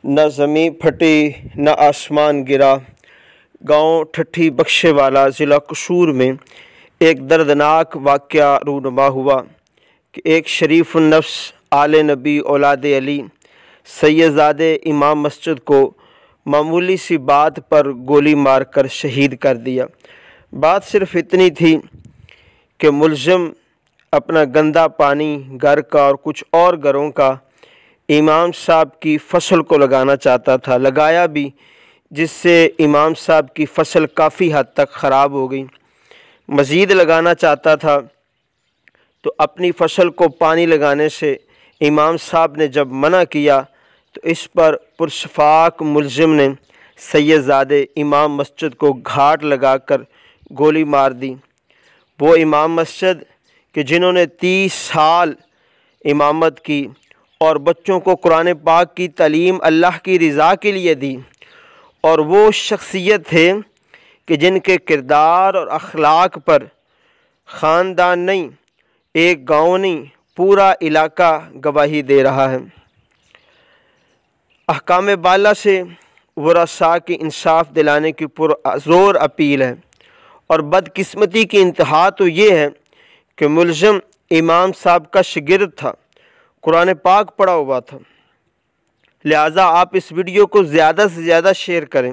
نہ زمین پھٹی نہ آسمان گرا۔ گاؤں ٹھٹھی بخشے والا ضلع قصور میں ایک دردناک واقعہ رونما ہوا کہ ایک شریف النفس آل نبی اولاد علی سید زادے امام مسجد کو معمولی سی بات پر گولی مار کر شہید کر دیا۔ بات صرف اتنی تھی کہ ملزم اپنا گندا پانی گھر کا اور کچھ اور گھروں کا امام صاحب کی فصل کو لگانا چاہتا تھا، لگایا بھی، جس سے امام صاحب کی فصل کافی حد تک خراب ہو گئی۔ مزید لگانا چاہتا تھا تو اپنی فصل کو پانی لگانے سے امام صاحب نے جب منع کیا تو اس پر پرشفاق ملزم نے سید زادے امام مسجد کو گھاٹ لگا کر گولی مار دی۔ وہ امام مسجد کہ جنہوں نے 30 سال امامت کی اور بچوں کو قرآن پاک کی تعلیم اللہ کی رضا کے لیے دی، اور وہ شخصیت تھے کہ جن کے کردار اور اخلاق پر خاندان نہیں، ایک گاؤں نہیں، پورا علاقہ گواہی دے رہا ہے۔ احکام بالا سے ورثاء کی انصاف دلانے کی پرزور اپیل ہے، اور بدقسمتی کی انتہا تو یہ ہے کہ ملزم امام صاحب کا شاگرد تھا، قرآن پاک پڑھا ہوا تھا۔ لہٰذا آپ اس ویڈیو کو زیادہ سے زیادہ شیئر کریں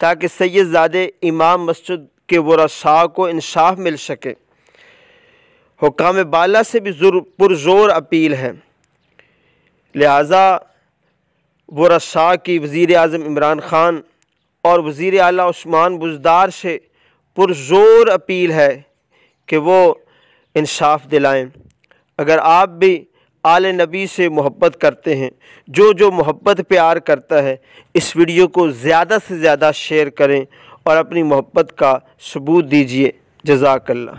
تاکہ سید زادے امام مسجد کے ورثاء کو انصاف مل سکے۔ حکام بالا سے بھی پرزور اپیل ہے، لہٰذا ورثاء کی وزیر اعظم عمران خان اور وزیر اعلیٰ عثمان بزدار سے پرزور اپیل ہے کہ وہ انصاف دلائیں۔ اگر آپ بھی آل نبی سے محبت کرتے ہیں، جو محبت پیار کرتا ہے، اس ویڈیو کو زیادہ سے زیادہ شیئر کریں اور اپنی محبت کا ثبوت دیجیے۔ جزاک اللہ۔